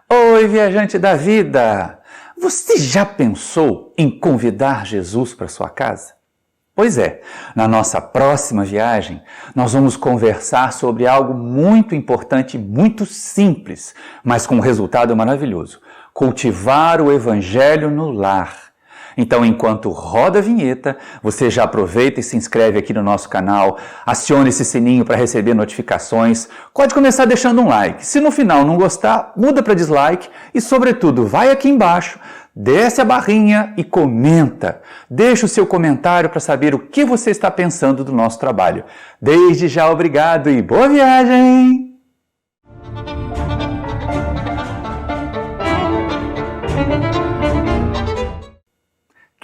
Oi, viajante da vida! Você já pensou em convidar Jesus para sua casa? Pois é, na nossa próxima viagem, nós vamos conversar sobre algo muito importante e muito simples, mas com um resultado maravilhoso: cultivar o Evangelho no lar. Então, enquanto roda a vinheta, você já aproveita e se inscreve aqui no nosso canal, acione esse sininho para receber notificações, pode começar deixando um like. Se no final não gostar, muda para dislike e, sobretudo, vai aqui embaixo, desce a barrinha e comenta. Deixa o seu comentário para saber o que você está pensando do nosso trabalho. Desde já, obrigado e boa viagem!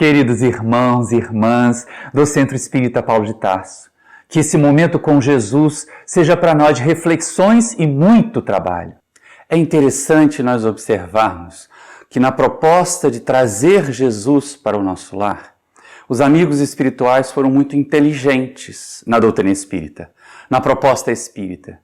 Queridos irmãos e irmãs do Centro Espírita Paulo de Tarso, que esse momento com Jesus seja para nós de reflexões e muito trabalho. É interessante nós observarmos que na proposta de trazer Jesus para o nosso lar, os amigos espirituais foram muito inteligentes na doutrina espírita, na proposta espírita,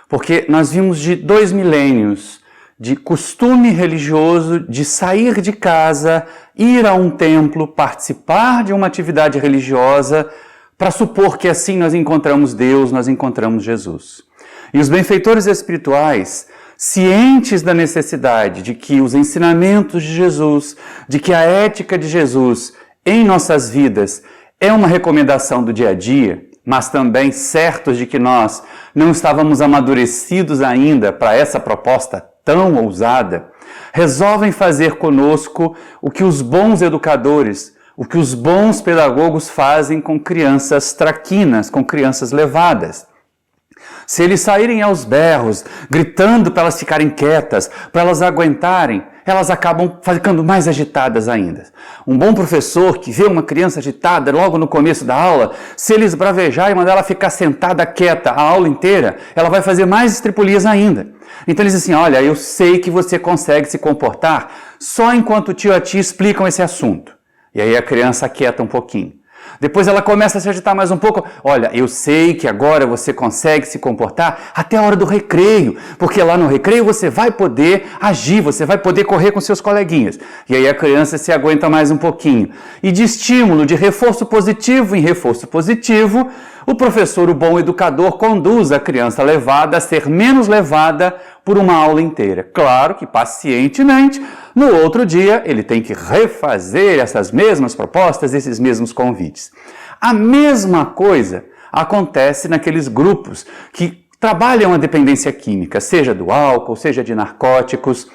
porque nós vimos de 2 milênios de costume religioso de sair de casa, ir a um templo, participar de uma atividade religiosa, para supor que assim nós encontramos Deus, nós encontramos Jesus. E os benfeitores espirituais, cientes da necessidade de que os ensinamentos de Jesus, de que a ética de Jesus em nossas vidas é uma recomendação do dia a dia, mas também certos de que nós não estávamos amadurecidos ainda para essa proposta tão ousada, resolvem fazer conosco o que os bons educadores, o que os bons pedagogos fazem com crianças traquinas, com crianças levadas. Se eles saírem aos berros, gritando para elas ficarem quietas, para elas aguentarem, elas acabam ficando mais agitadas ainda. Um bom professor que vê uma criança agitada logo no começo da aula, se ele esbravejar e mandar ela ficar sentada quieta a aula inteira, ela vai fazer mais estripulias ainda. Então eles dizem assim: olha, eu sei que você consegue se comportar só enquanto o tio e a tia explicam esse assunto. E aí a criança aquieta um pouquinho. Depois ela começa a se agitar mais um pouco. Olha, eu sei que agora você consegue se comportar até a hora do recreio, porque lá no recreio você vai poder agir, você vai poder correr com seus coleguinhas. E aí a criança se aguenta mais um pouquinho. E de estímulo, de reforço positivo em reforço positivo, o professor, o bom educador, conduz a criança levada a ser menos levada por uma aula inteira. Claro que pacientemente, no outro dia, ele tem que refazer essas mesmas propostas, esses mesmos convites. A mesma coisa acontece naqueles grupos que trabalham a dependência química, seja do álcool, seja de narcóticos.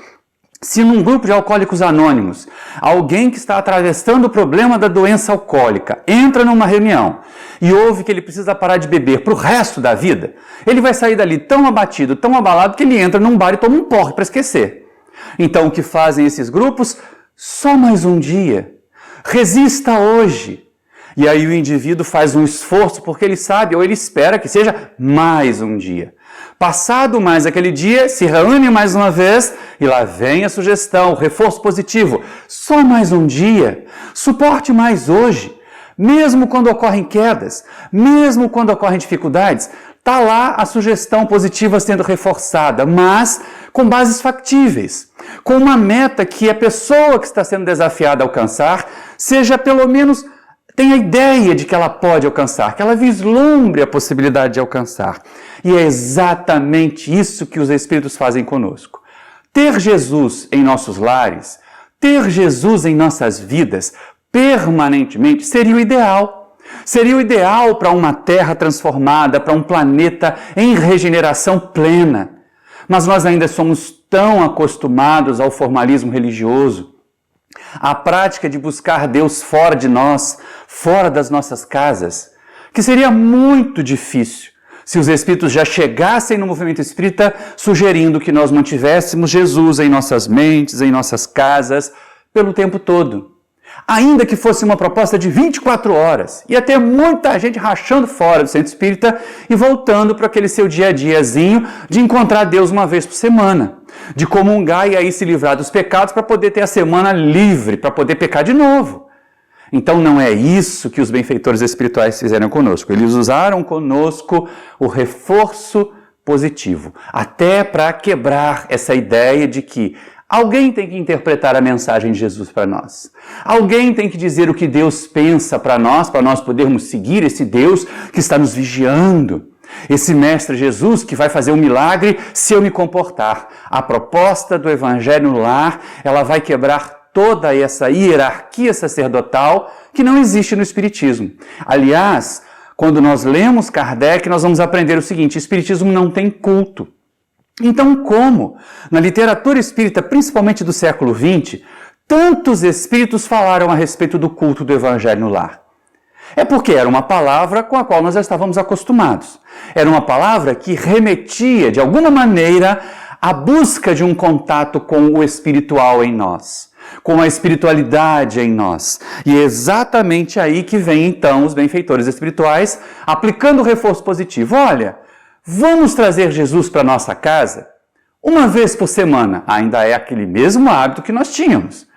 Se num grupo de alcoólicos anônimos, alguém que está atravessando o problema da doença alcoólica entra numa reunião e ouve que ele precisa parar de beber para o resto da vida, ele vai sair dali tão abatido, tão abalado, que ele entra num bar e toma um porre para esquecer. Então o que fazem esses grupos? Só mais um dia. Resista hoje. E aí o indivíduo faz um esforço porque ele sabe ou ele espera que seja mais um dia. Passado mais aquele dia, se reúne mais uma vez e lá vem a sugestão, o reforço positivo. Só mais um dia, suporte mais hoje. Mesmo quando ocorrem quedas, mesmo quando ocorrem dificuldades, está lá a sugestão positiva sendo reforçada, mas com bases factíveis, com uma meta que a pessoa que está sendo desafiada a alcançar seja pelo menos tenha a ideia de que ela pode alcançar, que ela vislumbre a possibilidade de alcançar. E é exatamente isso que os Espíritos fazem conosco. Ter Jesus em nossos lares, ter Jesus em nossas vidas, permanentemente, seria o ideal. Seria o ideal para uma terra transformada, para um planeta em regeneração plena. Mas nós ainda somos tão acostumados ao formalismo religioso, à prática de buscar Deus fora de nós, fora das nossas casas, que seria muito difícil se os Espíritos já chegassem no movimento espírita sugerindo que nós mantivéssemos Jesus em nossas mentes, em nossas casas, pelo tempo todo. Ainda que fosse uma proposta de 24 horas, ia ter muita gente rachando fora do centro espírita e voltando para aquele seu dia a diazinho de encontrar Deus uma vez por semana, de comungar e aí se livrar dos pecados para poder ter a semana livre, para poder pecar de novo. Então não é isso que os benfeitores espirituais fizeram conosco. Eles usaram conosco o reforço positivo, até para quebrar essa ideia de que Alguém tem que interpretar a mensagem de Jesus para nós. Alguém tem que dizer o que Deus pensa para nós podermos seguir esse Deus que está nos vigiando. Esse Mestre Jesus que vai fazer um milagre se eu me comportar. A proposta do Evangelho no Lar, ela vai quebrar toda essa hierarquia sacerdotal que não existe no Espiritismo. Aliás, quando nós lemos Kardec, nós vamos aprender o seguinte: o Espiritismo não tem culto. Então, como na literatura espírita, principalmente do século XX, tantos espíritos falaram a respeito do culto do Evangelho no Lar? É porque era uma palavra com a qual nós já estávamos acostumados. Era uma palavra que remetia, de alguma maneira, à busca de um contato com o espiritual em nós, com a espiritualidade em nós. E é exatamente aí que vem, então, os benfeitores espirituais aplicando o reforço positivo. Olha, vamos trazer Jesus para nossa casa uma vez por semana. Ainda é aquele mesmo hábito que nós tínhamos.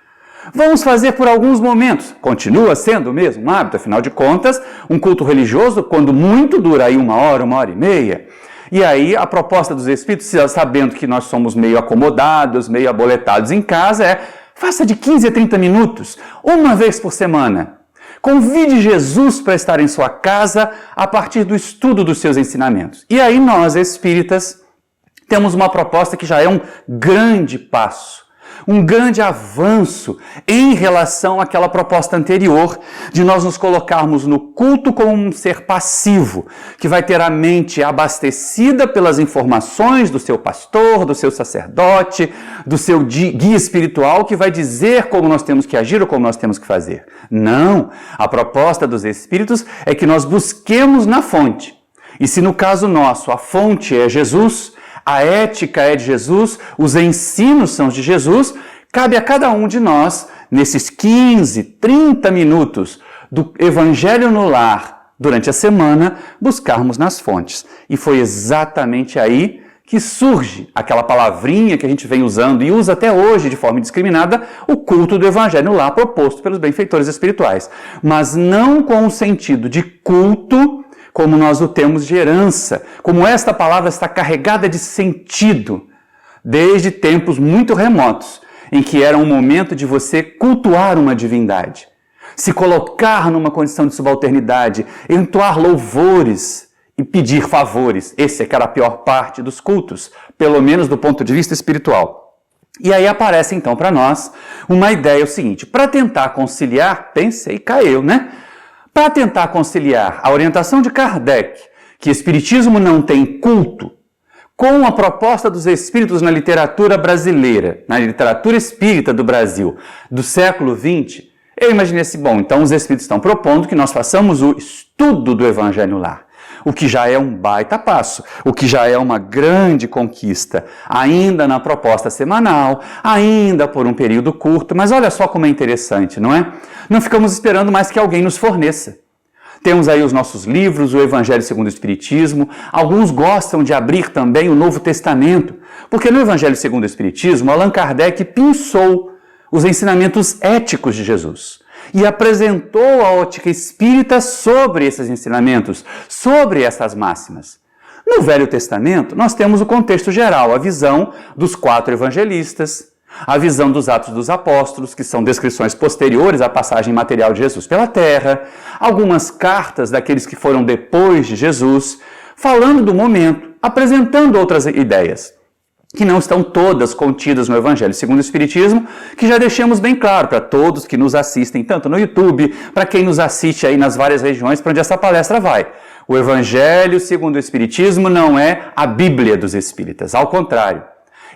Vamos fazer por alguns momentos. Continua sendo o mesmo hábito, afinal de contas, um culto religioso, quando muito, dura aí 1 hora e meia. E aí a proposta dos Espíritos, sabendo que nós somos meio acomodados, meio aboletados em casa, faça de 15 a 30 minutos, uma vez por semana. Convide Jesus para estar em sua casa a partir do estudo dos seus ensinamentos. E aí nós, espíritas, temos uma proposta que já é um grande passo, um grande avanço em relação àquela proposta anterior de nós nos colocarmos no culto como um ser passivo, que vai ter a mente abastecida pelas informações do seu pastor, do seu sacerdote, do seu guia espiritual, que vai dizer como nós temos que agir ou como nós temos que fazer. Não! A proposta dos Espíritos é que nós busquemos na fonte. E se no caso nosso a fonte é Jesus, a ética é de Jesus, os ensinos são de Jesus, cabe a cada um de nós, nesses 15, 30 minutos do Evangelho no Lar durante a semana, buscarmos nas fontes. E foi exatamente aí que surge aquela palavrinha que a gente vem usando e usa até hoje de forma indiscriminada, o culto do Evangelho no Lar proposto pelos benfeitores espirituais. Mas não com o sentido de culto como nós o temos de herança, como esta palavra está carregada de sentido, desde tempos muito remotos, em que era um momento de você cultuar uma divindade, se colocar numa condição de subalternidade, entoar louvores e pedir favores. Essa é que era a pior parte dos cultos, pelo menos do ponto de vista espiritual. E aí aparece então para nós uma ideia, o seguinte: para tentar conciliar, pensei, caiu, né? Para tentar conciliar a orientação de Kardec, que Espiritismo não tem culto, com a proposta dos Espíritos na literatura brasileira, na literatura espírita do Brasil, do século XX, eu imaginei assim, bom, então os Espíritos estão propondo que nós façamos o estudo do Evangelho no Lar, o que já é um baita passo, o que já é uma grande conquista, ainda na proposta semanal, ainda por um período curto, mas olha só como é interessante, não é? Não ficamos esperando mais que alguém nos forneça. Temos aí os nossos livros, o Evangelho segundo o Espiritismo, alguns gostam de abrir também o Novo Testamento, porque no Evangelho segundo o Espiritismo, Allan Kardec pensou os ensinamentos éticos de Jesus e apresentou a ótica espírita sobre esses ensinamentos, sobre essas máximas. No Velho Testamento, nós temos o contexto geral, a visão dos 4 evangelistas, a visão dos Atos dos Apóstolos, que são descrições posteriores à passagem material de Jesus pela terra, algumas cartas daqueles que foram depois de Jesus, falando do momento, apresentando outras ideias, que não estão todas contidas no Evangelho segundo o Espiritismo, que já deixamos bem claro para todos que nos assistem, tanto no YouTube, para quem nos assiste aí nas várias regiões para onde essa palestra vai. O Evangelho segundo o Espiritismo não é a Bíblia dos Espíritas, ao contrário.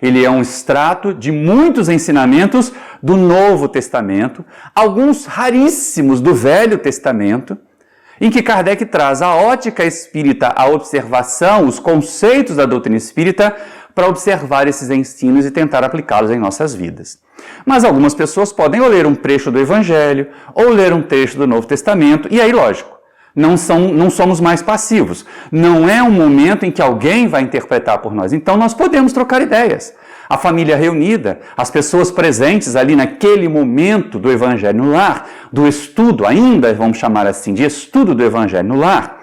Ele é um extrato de muitos ensinamentos do Novo Testamento, alguns raríssimos do Velho Testamento, em que Kardec traz a ótica espírita, a observação, os conceitos da doutrina espírita, para observar esses ensinos e tentar aplicá-los em nossas vidas. Mas algumas pessoas podem ou ler um trecho do Evangelho, ou ler um trecho do Novo Testamento, e aí, lógico, não somos mais passivos. Não é um momento em que alguém vai interpretar por nós. Então, nós podemos trocar ideias. A família reunida, as pessoas presentes ali naquele momento do Evangelho no Lar, do estudo, ainda vamos chamar assim, de estudo do Evangelho no Lar,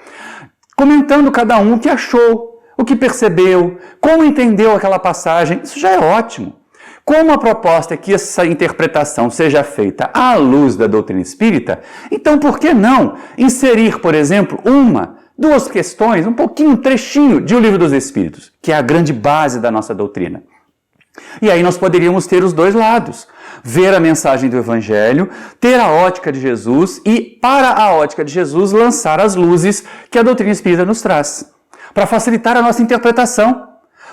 comentando cada um o que achou, o que percebeu, como entendeu aquela passagem. Isso já é ótimo. Como a proposta é que essa interpretação seja feita à luz da doutrina espírita, então por que não inserir, por exemplo, duas questões, um trechinho de O Livro dos Espíritos, que é a grande base da nossa doutrina. E aí nós poderíamos ter os dois lados, ver a mensagem do Evangelho, ter a ótica de Jesus e, para a ótica de Jesus, lançar as luzes que a doutrina espírita nos traz, para facilitar a nossa interpretação,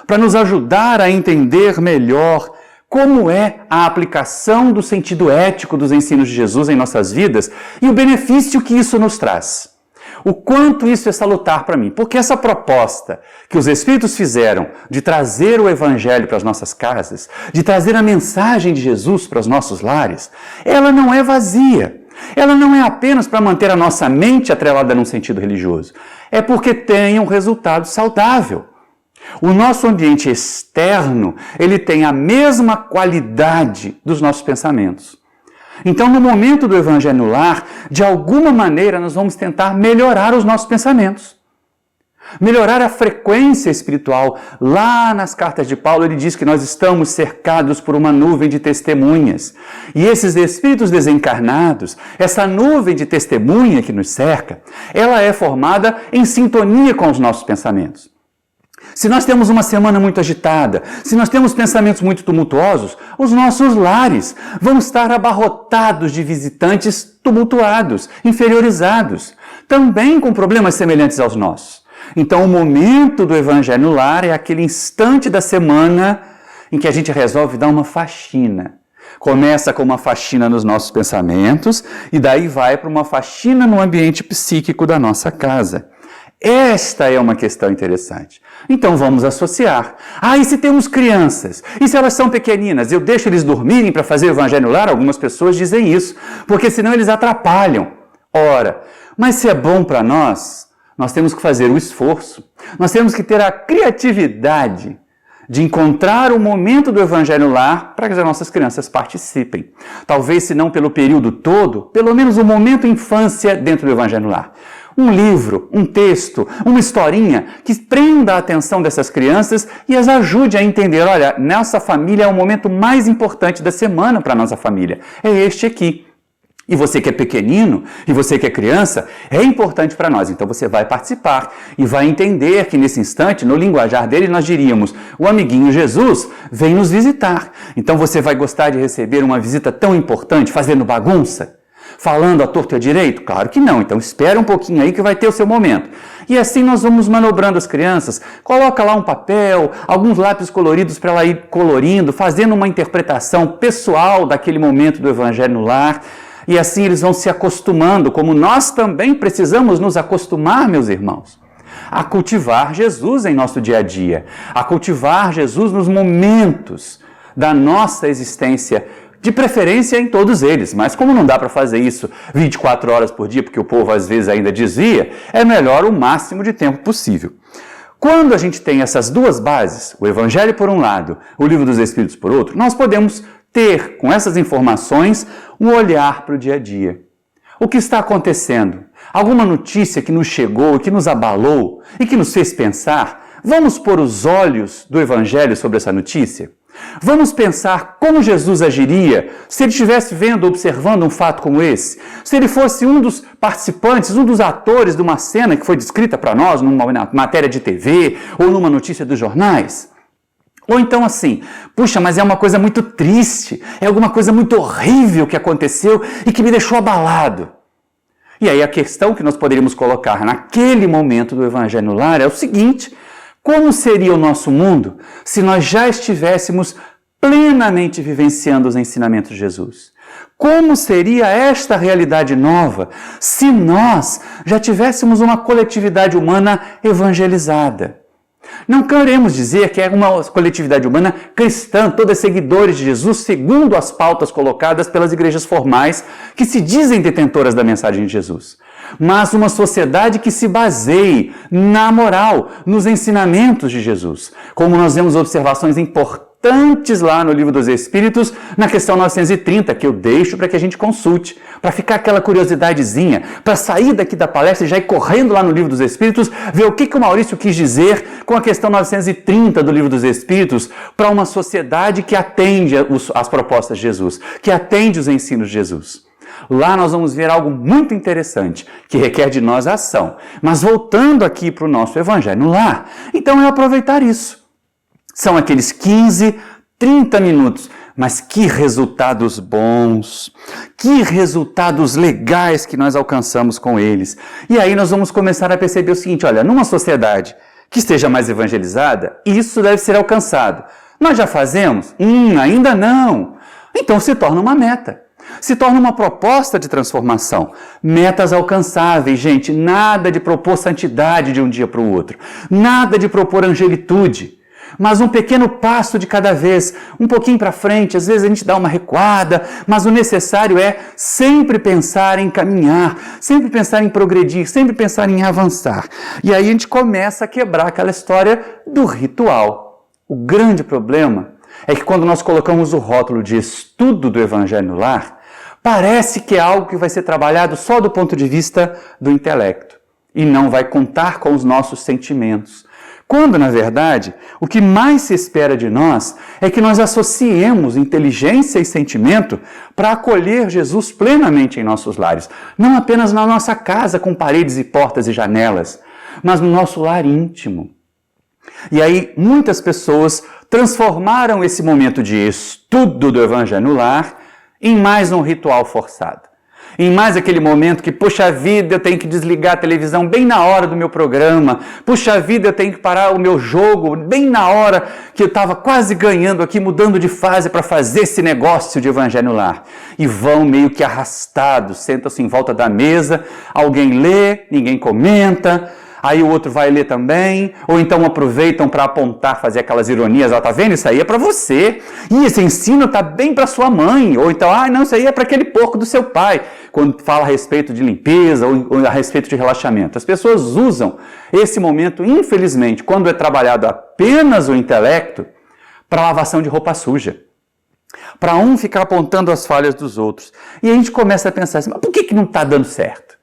para nos ajudar a entender melhor como é a aplicação do sentido ético dos ensinos de Jesus em nossas vidas e o benefício que isso nos traz. O quanto isso é salutar para mim, porque essa proposta que os Espíritos fizeram de trazer o Evangelho para as nossas casas, de trazer a mensagem de Jesus para os nossos lares, ela não é vazia. Ela não é apenas para manter a nossa mente atrelada num sentido religioso. É porque tem um resultado saudável. O nosso ambiente externo, ele tem a mesma qualidade dos nossos pensamentos. Então, no momento do Evangelho no Lar, de alguma maneira nós vamos tentar melhorar os nossos pensamentos. Melhorar a frequência espiritual. Lá nas cartas de Paulo, ele diz que nós estamos cercados por uma nuvem de testemunhas. E esses espíritos desencarnados, essa nuvem de testemunha que nos cerca, ela é formada em sintonia com os nossos pensamentos. Se nós temos uma semana muito agitada, se nós temos pensamentos muito tumultuosos, os nossos lares vão estar abarrotados de visitantes tumultuados, inferiorizados, também com problemas semelhantes aos nossos. Então, o momento do Evangelho no Lar é aquele instante da semana em que a gente resolve dar uma faxina. Começa com uma faxina nos nossos pensamentos e daí vai para uma faxina no ambiente psíquico da nossa casa. Esta é uma questão interessante. Então vamos associar. E se temos crianças? E se elas são pequeninas? Eu deixo eles dormirem para fazer o Evangelho no Lar? Algumas pessoas dizem isso, porque senão eles atrapalham. Ora, mas se é bom para nós temos que fazer o esforço. Nós temos que ter a criatividade de encontrar o momento do Evangelho no Lar para que as nossas crianças participem. Talvez, se não pelo período todo, pelo menos o momento infância dentro do Evangelho no Lar. Um livro, um texto, uma historinha que prenda a atenção dessas crianças e as ajude a entender, olha, nossa família é o momento mais importante da semana para a nossa família. É este aqui. E você que é pequenino, e você que é criança, é importante para nós. Então você vai participar e vai entender que nesse instante, no linguajar dele, nós diríamos, o amiguinho Jesus vem nos visitar. Então você vai gostar de receber uma visita tão importante, fazendo bagunça? Falando à torto e à direito? Claro que não, então espera um pouquinho aí que vai ter o seu momento. E assim nós vamos manobrando as crianças, coloca lá um papel, alguns lápis coloridos para ela ir colorindo, fazendo uma interpretação pessoal daquele momento do Evangelho no Lar, e assim eles vão se acostumando, como nós também precisamos nos acostumar, meus irmãos, a cultivar Jesus em nosso dia a dia, a cultivar Jesus nos momentos da nossa existência, de preferência em todos eles, mas como não dá para fazer isso 24 horas por dia, porque o povo às vezes ainda desvia, é melhor o máximo de tempo possível. Quando a gente tem essas duas bases, o Evangelho por um lado, o Livro dos Espíritos por outro, nós podemos ter, com essas informações, um olhar para o dia a dia. O que está acontecendo? Alguma notícia que nos chegou, que nos abalou e que nos fez pensar? Vamos pôr os olhos do Evangelho sobre essa notícia? Vamos pensar como Jesus agiria se ele estivesse vendo, observando um fato como esse? Se ele fosse um dos participantes, um dos atores de uma cena que foi descrita para nós numa matéria de TV ou numa notícia dos jornais? Ou então assim, puxa, mas é uma coisa muito triste, é alguma coisa muito horrível que aconteceu e que me deixou abalado. E aí a questão que nós poderíamos colocar naquele momento do Evangelho no Lar é o seguinte: como seria o nosso mundo se nós já estivéssemos plenamente vivenciando os ensinamentos de Jesus? Como seria esta realidade nova se nós já tivéssemos uma coletividade humana evangelizada? Não queremos dizer que é uma coletividade humana cristã, todas seguidores de Jesus, segundo as pautas colocadas pelas igrejas formais que se dizem detentoras da mensagem de Jesus. Mas uma sociedade que se baseie na moral, nos ensinamentos de Jesus. Como nós vemos observações importantes importantes lá no Livro dos Espíritos, na questão 930, que eu deixo para que a gente consulte, para ficar aquela curiosidadezinha, para sair daqui da palestra e já ir correndo lá no Livro dos Espíritos, ver o que o Maurício quis dizer com a questão 930 do Livro dos Espíritos para uma sociedade que atende as propostas de Jesus, que atende os ensinos de Jesus. Lá nós vamos ver algo muito interessante, que requer de nós a ação. Mas voltando aqui para o nosso Evangelho no Lar, então é aproveitar isso. São aqueles 15, 30 minutos, mas que resultados bons, que resultados legais que nós alcançamos com eles. E aí nós vamos começar a perceber o seguinte, olha, numa sociedade que esteja mais evangelizada, isso deve ser alcançado. Nós já fazemos? Ainda não. Então se torna uma meta. Se torna uma proposta de transformação. Metas alcançáveis, gente. Nada de propor santidade de um dia para o outro. Nada de propor angelitude. Mas um pequeno passo de cada vez, um pouquinho para frente. Às vezes a gente dá uma recuada, mas o necessário é sempre pensar em caminhar, sempre pensar em progredir, sempre pensar em avançar. E aí a gente começa a quebrar aquela história do ritual. O grande problema é que quando nós colocamos o rótulo de estudo do Evangelho no Lar, parece que é algo que vai ser trabalhado só do ponto de vista do intelecto e não vai contar com os nossos sentimentos. Quando, na verdade, o que mais se espera de nós é que nós associemos inteligência e sentimento para acolher Jesus plenamente em nossos lares. Não apenas na nossa casa com paredes e portas e janelas, mas no nosso lar íntimo. E aí, muitas pessoas transformaram esse momento de estudo do Evangelho no Lar em mais um ritual forçado. Em mais aquele momento que, puxa vida, eu tenho que desligar a televisão bem na hora do meu programa. Puxa vida, eu tenho que parar o meu jogo bem na hora que eu estava quase ganhando aqui, mudando de fase para fazer esse negócio de Evangelho no Lar. E vão meio que arrastados, sentam-se em volta da mesa, alguém lê, ninguém comenta, aí o outro vai ler também, ou então aproveitam para apontar, fazer aquelas ironias, tá vendo? Isso aí é para você, e esse ensino tá bem para sua mãe, ou então, não, isso aí é para aquele porco do seu pai, quando fala a respeito de limpeza ou a respeito de relaxamento. As pessoas usam esse momento, infelizmente, quando é trabalhado apenas o intelecto, para lavação de roupa suja. Para um ficar apontando as falhas dos outros. E a gente começa a pensar assim, mas por que não está dando certo?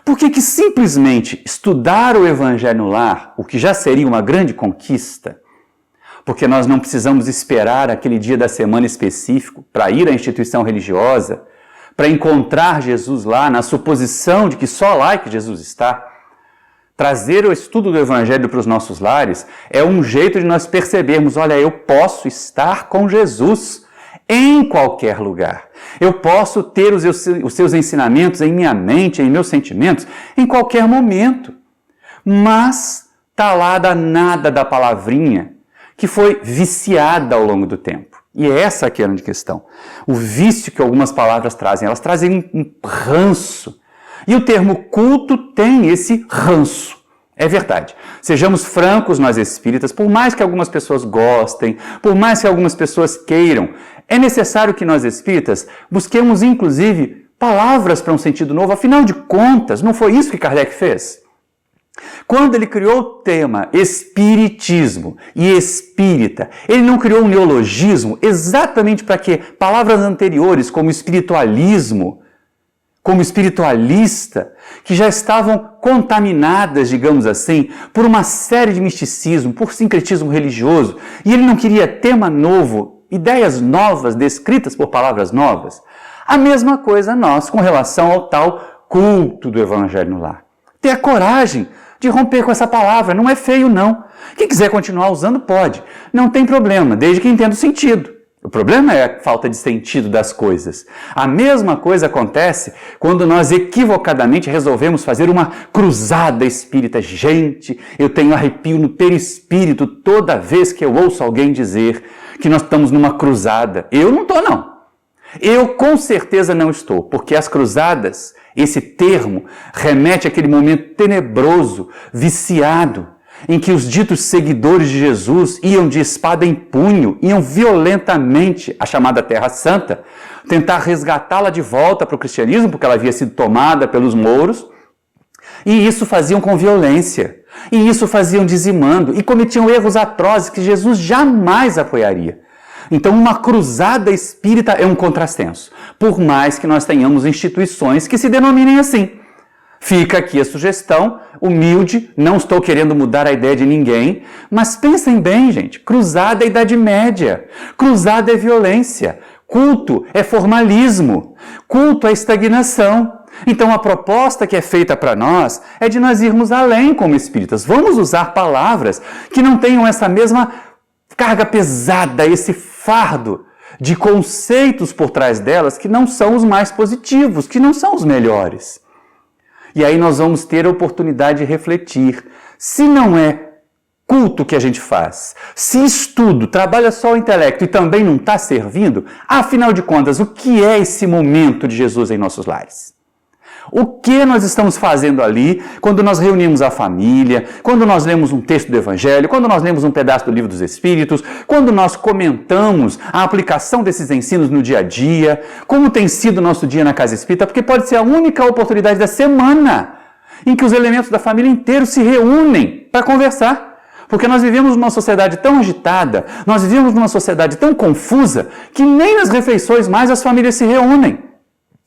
Por que simplesmente estudar o Evangelho no Lar, o que já seria uma grande conquista, porque nós não precisamos esperar aquele dia da semana específico para ir à instituição religiosa, para encontrar Jesus lá, na suposição de que só lá é que Jesus está. Trazer o estudo do Evangelho para os nossos lares é um jeito de nós percebermos, olha, eu posso estar com Jesus em qualquer lugar. Eu posso ter os seus ensinamentos em minha mente, em meus sentimentos, em qualquer momento. Mas está lá a danada da palavrinha que foi viciada ao longo do tempo. E é essa aqui a grande questão. O vício que algumas palavras trazem, elas trazem um ranço. E o termo culto tem esse ranço. É verdade. Sejamos francos nós espíritas, por mais que algumas pessoas gostem, por mais que algumas pessoas queiram, é necessário que nós espíritas busquemos inclusive palavras para um sentido novo. Afinal de contas, não foi isso que Kardec fez? Quando ele criou o tema espiritismo e espírita, ele não criou um neologismo exatamente para que palavras anteriores como espiritualismo, como espiritualista, que já estavam contaminadas, digamos assim, por uma série de misticismo, por sincretismo religioso, e ele não queria tema novo, ideias novas descritas por palavras novas. A mesma coisa nós com relação ao tal culto do Evangelho no Lar. Ter a coragem de romper com essa palavra, não é feio não. Quem quiser continuar usando pode, não tem problema, desde que entenda o sentido. O problema é a falta de sentido das coisas. A mesma coisa acontece quando nós equivocadamente resolvemos fazer uma cruzada espírita. Gente, eu tenho arrepio no perispírito toda vez que eu ouço alguém dizer que nós estamos numa cruzada. Eu não estou, não. Eu com certeza não estou, porque as cruzadas, esse termo, remete àquele momento tenebroso, viciado, em que os ditos seguidores de Jesus iam de espada em punho, iam violentamente à chamada Terra Santa, tentar resgatá-la de volta para o cristianismo, porque ela havia sido tomada pelos mouros, e isso faziam com violência, e isso faziam dizimando, e cometiam erros atrozes que Jesus jamais apoiaria. Então, uma cruzada espírita é um contrassenso, por mais que nós tenhamos instituições que se denominem assim. Fica aqui a sugestão, humilde, não estou querendo mudar a ideia de ninguém, mas pensem bem, gente, cruzada é Idade Média, cruzada é violência, culto é formalismo, culto é estagnação. Então a proposta que é feita para nós é de nós irmos além como espíritas. Vamos usar palavras que não tenham essa mesma carga pesada, esse fardo de conceitos por trás delas que não são os mais positivos, que não são os melhores. E aí nós vamos ter a oportunidade de refletir. Se não é culto que a gente faz, se estudo, trabalha só o intelecto e também não está servindo, afinal de contas, o que é esse momento de Jesus em nossos lares? O que nós estamos fazendo ali quando nós reunimos a família, quando nós lemos um texto do Evangelho, quando nós lemos um pedaço do Livro dos Espíritos, quando nós comentamos a aplicação desses ensinos no dia a dia, como tem sido o nosso dia na Casa Espírita, porque pode ser a única oportunidade da semana em que os elementos da família inteira se reúnem para conversar. Porque nós vivemos numa sociedade tão agitada, nós vivemos numa sociedade tão confusa, que nem nas refeições mais as famílias se reúnem.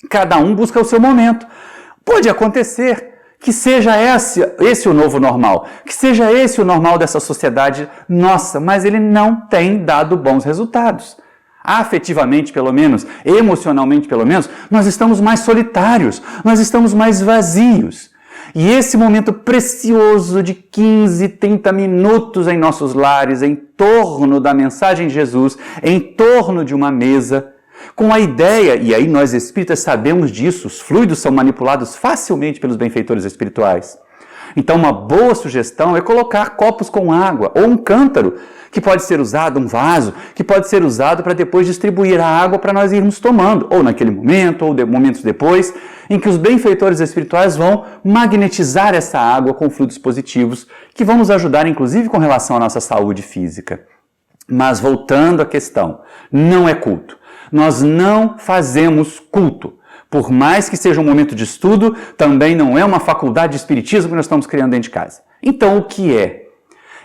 Cada um busca o seu momento. Pode acontecer que seja esse o novo normal, que seja esse o normal dessa sociedade nossa, mas ele não tem dado bons resultados. Afetivamente, pelo menos, emocionalmente, pelo menos, nós estamos mais solitários, nós estamos mais vazios. E esse momento precioso de 15, 30 minutos em nossos lares, em torno da mensagem de Jesus, em torno de uma mesa, com a ideia, e aí nós espíritas sabemos disso, os fluidos são manipulados facilmente pelos benfeitores espirituais. Então uma boa sugestão é colocar copos com água, ou um cântaro, que pode ser usado, um vaso, que pode ser usado para depois distribuir a água para nós irmos tomando, ou naquele momento, ou momentos depois, em que os benfeitores espirituais vão magnetizar essa água com fluidos positivos, que vão nos ajudar inclusive com relação à nossa saúde física. Mas voltando à questão, não é culto. Nós não fazemos culto. Por mais que seja um momento de estudo, também não é uma faculdade de espiritismo que nós estamos criando dentro de casa. Então, o que é?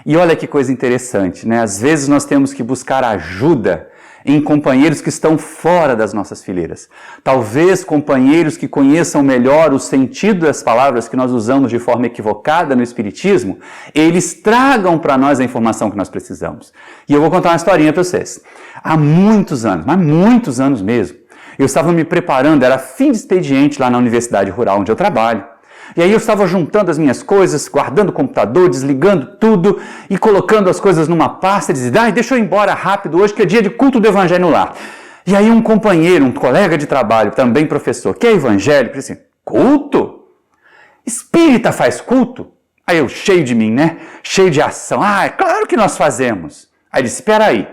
E olha que coisa interessante, né? Às vezes nós temos que buscar ajuda em companheiros que estão fora das nossas fileiras. Talvez companheiros que conheçam melhor o sentido das palavras que nós usamos de forma equivocada no espiritismo, eles tragam para nós a informação que nós precisamos. E eu vou contar uma historinha para vocês. Há muitos anos, mas muitos anos mesmo, eu estava me preparando, era fim de expediente lá na Universidade Rural onde eu trabalho. E aí eu estava juntando as minhas coisas, guardando o computador, desligando tudo e colocando as coisas numa pasta e dizendo, deixa eu ir embora rápido hoje que é dia de culto do Evangelho no lar. E aí um companheiro, um colega de trabalho, também professor, que é evangélico, disse assim, culto? Espírita faz culto? Aí eu, cheio de mim, né? Cheio de ação. É claro que nós fazemos. Aí ele disse, espera aí.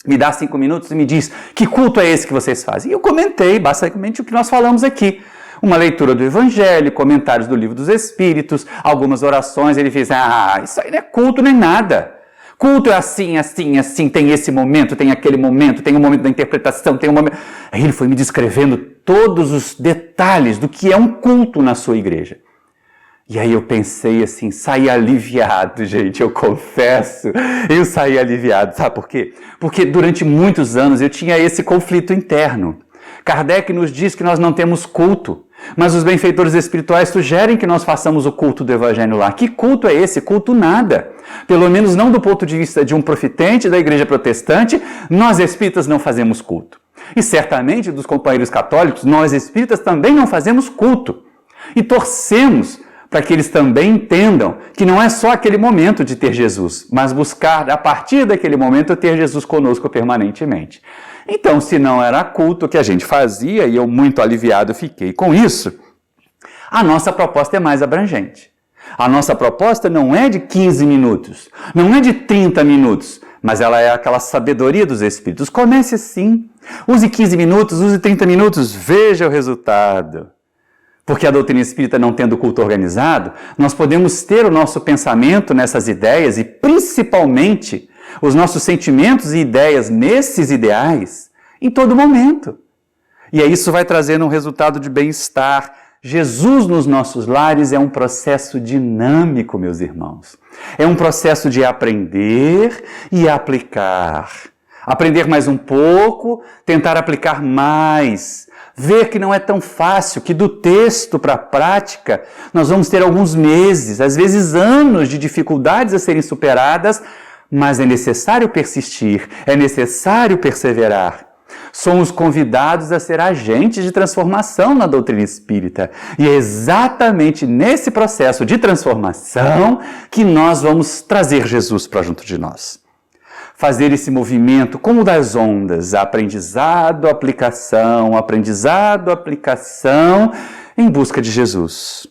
Me dá 5 minutos e me diz, que culto é esse que vocês fazem? E eu comentei basicamente o que nós falamos aqui. Uma leitura do Evangelho, comentários do Livro dos Espíritos, algumas orações. Ele fez, isso aí não é culto nem nada. Culto é assim, assim, assim, tem esse momento, tem aquele momento, tem o momento da interpretação, tem o momento... Aí ele foi me descrevendo todos os detalhes do que é um culto na sua igreja. E aí eu pensei assim, saí aliviado, gente, eu confesso, eu saí aliviado. Sabe por quê? Porque durante muitos anos eu tinha esse conflito interno. Kardec nos diz que nós não temos culto, mas os benfeitores espirituais sugerem que nós façamos o culto do Evangelho lá. Que culto é esse? Culto nada. Pelo menos não do ponto de vista de um profitente da igreja protestante, nós espíritas não fazemos culto. E certamente dos companheiros católicos, nós espíritas também não fazemos culto. E torcemos para que eles também entendam que não é só aquele momento de ter Jesus, mas buscar, a partir daquele momento, ter Jesus conosco permanentemente. Então, se não era culto que a gente fazia, e eu muito aliviado fiquei com isso, a nossa proposta é mais abrangente. A nossa proposta não é de 15 minutos, não é de 30 minutos, mas ela é aquela sabedoria dos Espíritos. Comece assim, use 15 minutos, use 30 minutos, veja o resultado. Porque a doutrina espírita não tendo culto organizado, nós podemos ter o nosso pensamento nessas ideias e principalmente os nossos sentimentos e ideias nesses ideais em todo momento. E aí isso vai trazendo um resultado de bem-estar. Jesus nos nossos lares é um processo dinâmico, meus irmãos. É um processo de aprender e aplicar. Aprender mais um pouco, tentar aplicar mais, ver que não é tão fácil, que do texto para a prática nós vamos ter alguns meses, às vezes anos de dificuldades a serem superadas, mas é necessário persistir, é necessário perseverar. Somos convidados a ser agentes de transformação na doutrina espírita. E é exatamente nesse processo de transformação que nós vamos trazer Jesus para junto de nós. Fazer esse movimento como o das ondas, aprendizado, aplicação, em busca de Jesus.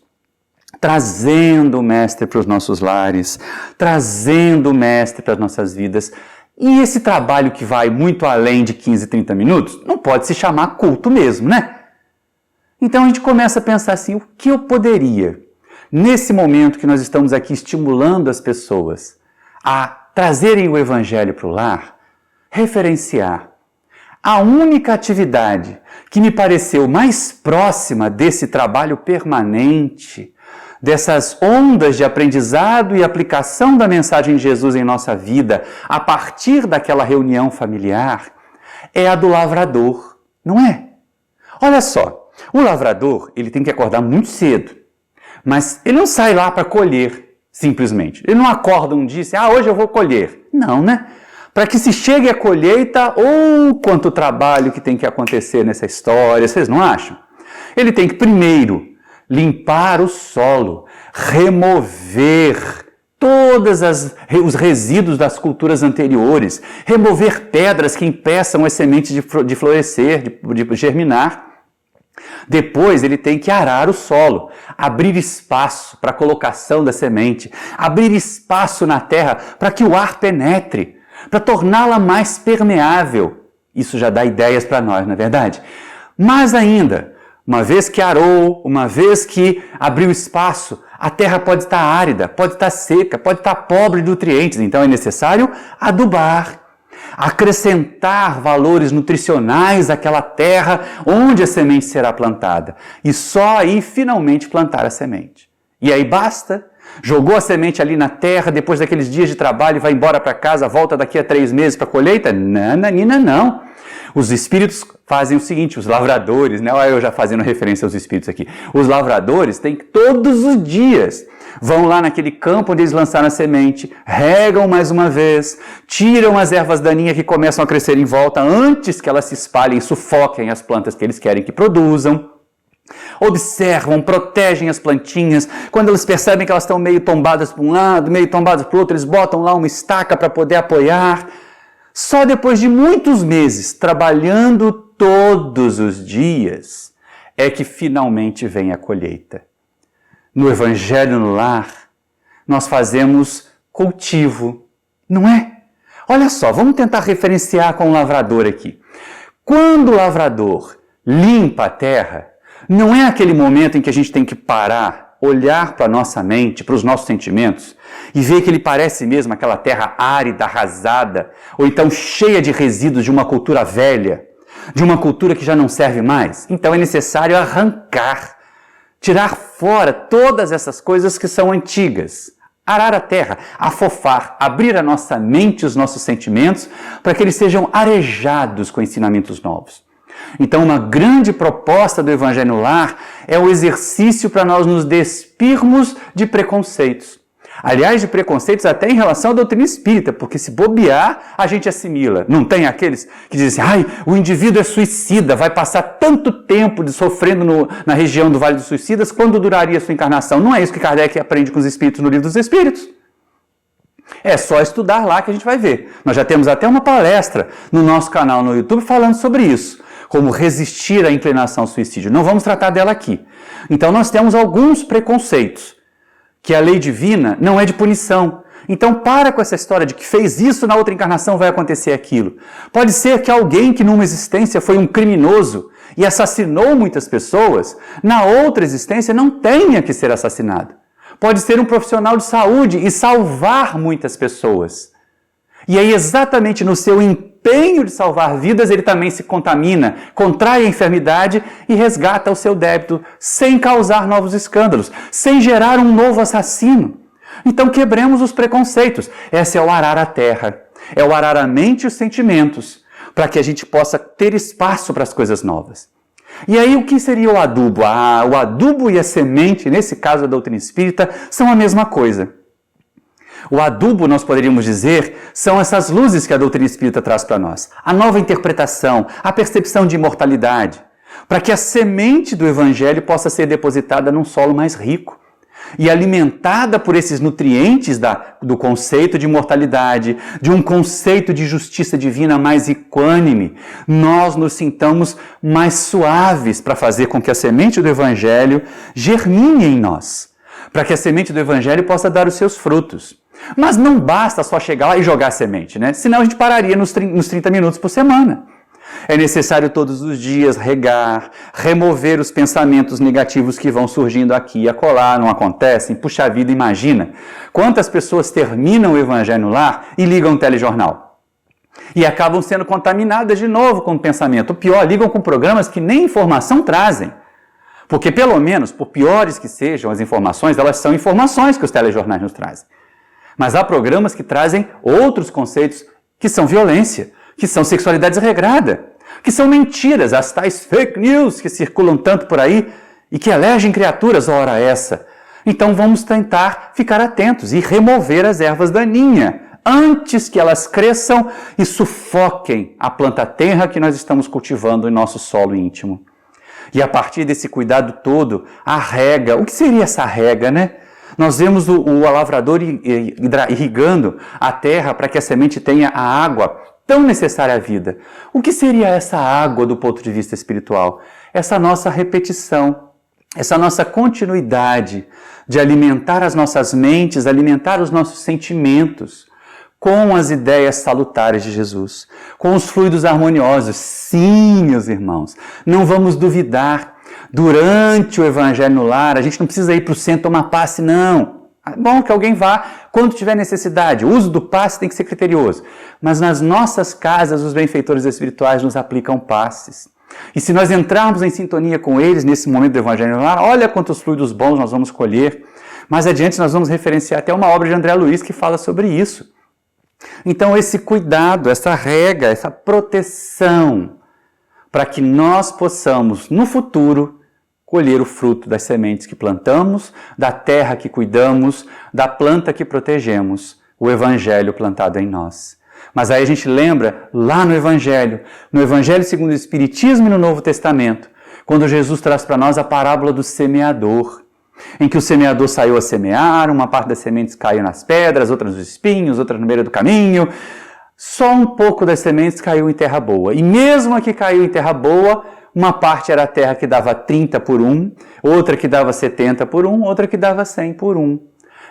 Trazendo o Mestre para os nossos lares, trazendo o Mestre para as nossas vidas. E esse trabalho que vai muito além de 15, 30 minutos, não pode se chamar culto mesmo, né? Então a gente começa a pensar assim, o que eu poderia, nesse momento que nós estamos aqui estimulando as pessoas a trazerem o Evangelho para o lar, referenciar. A única atividade que me pareceu mais próxima desse trabalho permanente, dessas ondas de aprendizado e aplicação da mensagem de Jesus em nossa vida, a partir daquela reunião familiar, é a do lavrador, não é? Olha só, o lavrador, ele tem que acordar muito cedo, mas ele não sai lá para colher, simplesmente. Ele não acorda um dia e diz, hoje eu vou colher. Não, né? Para que se chegue à colheita, quanto trabalho que tem que acontecer nessa história, vocês não acham? Ele tem que primeiro limpar o solo, remover todos os resíduos das culturas anteriores, remover pedras que impeçam as sementes de florescer, de germinar. Depois ele tem que arar o solo, abrir espaço para a colocação da semente, abrir espaço na terra para que o ar penetre, para torná-la mais permeável. Isso já dá ideias para nós, não é verdade? Mas ainda, uma vez que arou, uma vez que abriu espaço, a terra pode estar árida, pode estar seca, pode estar pobre de nutrientes, então é necessário adubar, acrescentar valores nutricionais àquela terra onde a semente será plantada. E só aí finalmente plantar a semente. E aí basta? Jogou a semente ali na terra, depois daqueles dias de trabalho, vai embora para casa, volta daqui a 3 meses para a colheita? Nananina, não. Os espíritos fazem o seguinte, os lavradores, né? Olha eu já fazendo referência aos espíritos aqui. Os lavradores têm que todos os dias vão lá naquele campo onde eles lançaram a semente, regam mais uma vez, tiram as ervas daninhas que começam a crescer em volta antes que elas se espalhem e sufoquem as plantas que eles querem que produzam. Observam, protegem as plantinhas. Quando eles percebem que elas estão meio tombadas para um lado, meio tombadas para o outro, eles botam lá uma estaca para poder apoiar. Só depois de muitos meses, trabalhando todos os dias, é que finalmente vem a colheita. No Evangelho no Lar, nós fazemos cultivo, não é? Olha só, vamos tentar referenciar com o lavrador aqui. Quando o lavrador limpa a terra, não é aquele momento em que a gente tem que parar, olhar para a nossa mente, para os nossos sentimentos e ver que ele parece mesmo aquela terra árida, arrasada, ou então cheia de resíduos de uma cultura velha, de uma cultura que já não serve mais. Então é necessário arrancar, tirar fora todas essas coisas que são antigas, arar a terra, afofar, abrir a nossa mente e os nossos sentimentos para que eles sejam arejados com ensinamentos novos. Então, uma grande proposta do Evangelho no Lar é o exercício para nós nos despirmos de preconceitos. Aliás, de preconceitos até em relação à doutrina espírita, porque se bobear, a gente assimila. Não tem aqueles que dizem assim, o indivíduo é suicida, vai passar tanto tempo sofrendo na região do Vale dos Suicidas, quando duraria a sua encarnação? Não é isso que Kardec aprende com os Espíritos no Livro dos Espíritos. É só estudar lá que a gente vai ver. Nós já temos até uma palestra no nosso canal no YouTube falando sobre isso. Como resistir à inclinação ao suicídio. Não vamos tratar dela aqui. Então nós temos alguns preconceitos. Que a lei divina não é de punição. Então para com essa história de que fez isso, na outra encarnação vai acontecer aquilo. Pode ser que alguém que numa existência foi um criminoso e assassinou muitas pessoas, na outra existência não tenha que ser assassinado. Pode ser um profissional de saúde e salvar muitas pessoas. E aí exatamente no seu empenho de salvar vidas, ele também se contamina, contrai a enfermidade e resgata o seu débito, sem causar novos escândalos, sem gerar um novo assassino. Então quebremos os preconceitos. Essa é o arar a terra. É o arar a mente e os sentimentos, para que a gente possa ter espaço para as coisas novas. E aí, o que seria o adubo? O adubo e a semente, nesse caso da doutrina espírita, são a mesma coisa. O adubo, nós poderíamos dizer, são essas luzes que a doutrina espírita traz para nós. A nova interpretação, a percepção de imortalidade, para que a semente do Evangelho possa ser depositada num solo mais rico e alimentada por esses nutrientes do conceito de imortalidade, de um conceito de justiça divina mais equânime, nós nos sintamos mais suaves para fazer com que a semente do Evangelho germine em nós, para que a semente do Evangelho possa dar os seus frutos. Mas não basta só chegar lá e jogar a semente, né? Senão a gente pararia nos 30 minutos por semana. É necessário todos os dias regar, remover os pensamentos negativos que vão surgindo aqui e acolá, não acontecem? Puxa vida, imagina quantas pessoas terminam o Evangelho no Lar e ligam o telejornal. E acabam sendo contaminadas de novo com o pensamento. O pior, ligam com programas que nem informação trazem. Porque pelo menos, por piores que sejam as informações, elas são informações que os telejornais nos trazem. Mas há programas que trazem outros conceitos que são violência, que são sexualidade desregrada, que são mentiras, as tais fake news que circulam tanto por aí e que elegem criaturas, ora essa. Então vamos tentar ficar atentos e remover as ervas daninhas antes que elas cresçam e sufoquem a planta tenra que nós estamos cultivando em nosso solo íntimo. E a partir desse cuidado todo, a rega. O que seria essa rega, né? Nós vemos o lavrador irrigando a terra para que a semente tenha a água tão necessária à vida. O que seria essa água do ponto de vista espiritual? Essa nossa repetição, essa nossa continuidade de alimentar as nossas mentes, alimentar os nossos sentimentos com as ideias salutares de Jesus, com os fluidos harmoniosos. Sim, meus irmãos, não vamos duvidar. Durante o Evangelho no Lar, a gente não precisa ir para o centro tomar passe, não. É bom que alguém vá quando tiver necessidade. O uso do passe tem que ser criterioso. Mas nas nossas casas, os benfeitores espirituais nos aplicam passes. E se nós entrarmos em sintonia com eles nesse momento do Evangelho no Lar, olha quantos fluidos bons nós vamos colher. Mais adiante nós vamos referenciar até uma obra de André Luiz que fala sobre isso. Então esse cuidado, essa rega, essa proteção, para que nós possamos, no futuro, colher o fruto das sementes que plantamos, da terra que cuidamos, da planta que protegemos, o Evangelho plantado em nós. Mas aí a gente lembra, lá no Evangelho segundo o Espiritismo e no Novo Testamento, quando Jesus traz para nós a parábola do semeador, em que o semeador saiu a semear, uma parte das sementes caiu nas pedras, outras nos espinhos, outras no meio do caminho. Só um pouco das sementes caiu em terra boa. E mesmo a que caiu em terra boa, uma parte era a terra que dava 30 por 1, outra que dava 70 por 1, outra que dava 100 por 1.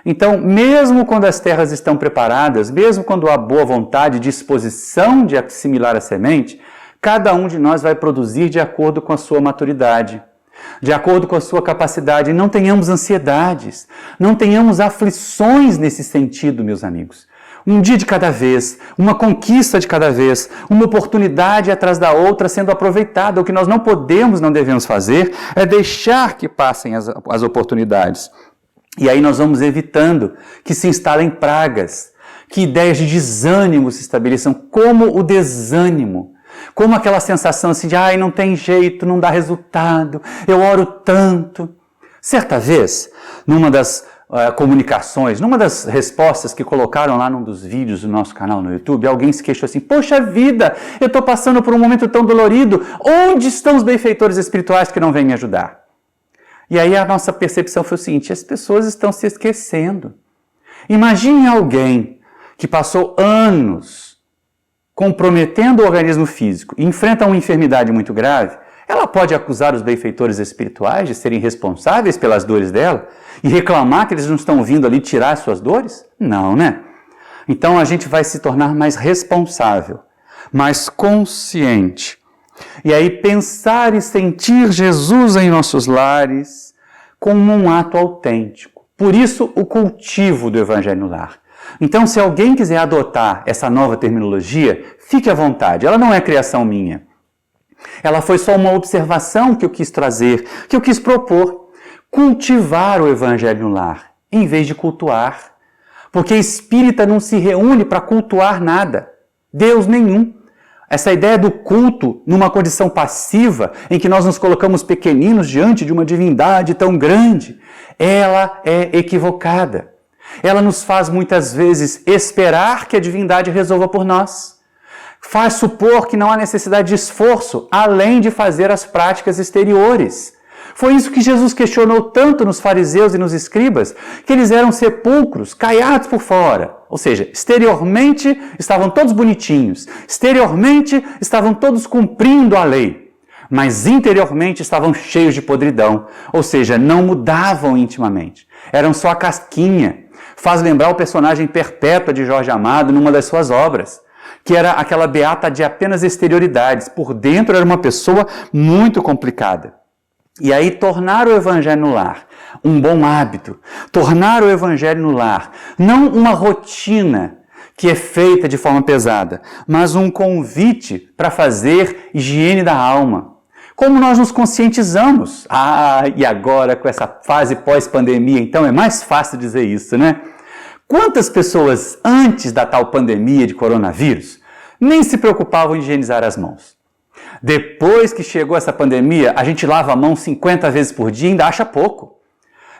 Então, mesmo quando as terras estão preparadas, mesmo quando há boa vontade, disposição de assimilar a semente, cada um de nós vai produzir de acordo com a sua maturidade, de acordo com a sua capacidade. Não tenhamos ansiedades, não tenhamos aflições nesse sentido, meus amigos. Um dia de cada vez, uma conquista de cada vez, uma oportunidade atrás da outra sendo aproveitada. O que nós não podemos, não devemos fazer é deixar que passem as oportunidades. E aí nós vamos evitando que se instalem pragas, que ideias de desânimo se estabeleçam, como o desânimo, como aquela sensação assim de não tem jeito, não dá resultado, eu oro tanto. Certa vez, numa das comunicações, numa das respostas que colocaram lá num dos vídeos do nosso canal no YouTube, alguém se queixou assim: poxa vida, eu estou passando por um momento tão dolorido, onde estão os benfeitores espirituais que não vêm me ajudar? E aí a nossa percepção foi o seguinte: as pessoas estão se esquecendo. Imagine alguém que passou anos comprometendo o organismo físico e enfrenta uma enfermidade muito grave. Ela pode acusar os benfeitores espirituais de serem responsáveis pelas dores dela e reclamar que eles não estão vindo ali tirar as suas dores? Não, né? Então a gente vai se tornar mais responsável, mais consciente. E aí pensar e sentir Jesus em nossos lares como um ato autêntico. Por isso o cultivo do Evangelho no Lar. Então, se alguém quiser adotar essa nova terminologia, fique à vontade. Ela não é criação minha. Ela foi só uma observação que eu quis trazer, que eu quis propor. Cultivar o Evangelho no Lar, em vez de cultuar. Porque espírita não se reúne para cultuar nada, Deus nenhum. Essa ideia do culto numa condição passiva, em que nós nos colocamos pequeninos diante de uma divindade tão grande, ela é equivocada. Ela nos faz muitas vezes esperar que a divindade resolva por nós. Faz supor que não há necessidade de esforço, além de fazer as práticas exteriores. Foi isso que Jesus questionou tanto nos fariseus e nos escribas, que eles eram sepulcros, caiados por fora. Ou seja, exteriormente estavam todos bonitinhos, exteriormente estavam todos cumprindo a lei, mas interiormente estavam cheios de podridão, ou seja, não mudavam intimamente. Eram só a casquinha. Faz lembrar o personagem Perpétua de Jorge Amado numa das suas obras, que era aquela beata de apenas exterioridades. Por dentro era uma pessoa muito complicada. E aí, tornar o Evangelho no lar um bom hábito, tornar o Evangelho no lar não uma rotina que é feita de forma pesada, mas um convite para fazer higiene da alma. Como nós nos conscientizamos? E agora com essa fase pós-pandemia, então é mais fácil dizer isso, né? Quantas pessoas antes da tal pandemia de coronavírus nem se preocupavam em higienizar as mãos? Depois que chegou essa pandemia, a gente lava a mão 50 vezes por dia e ainda acha pouco.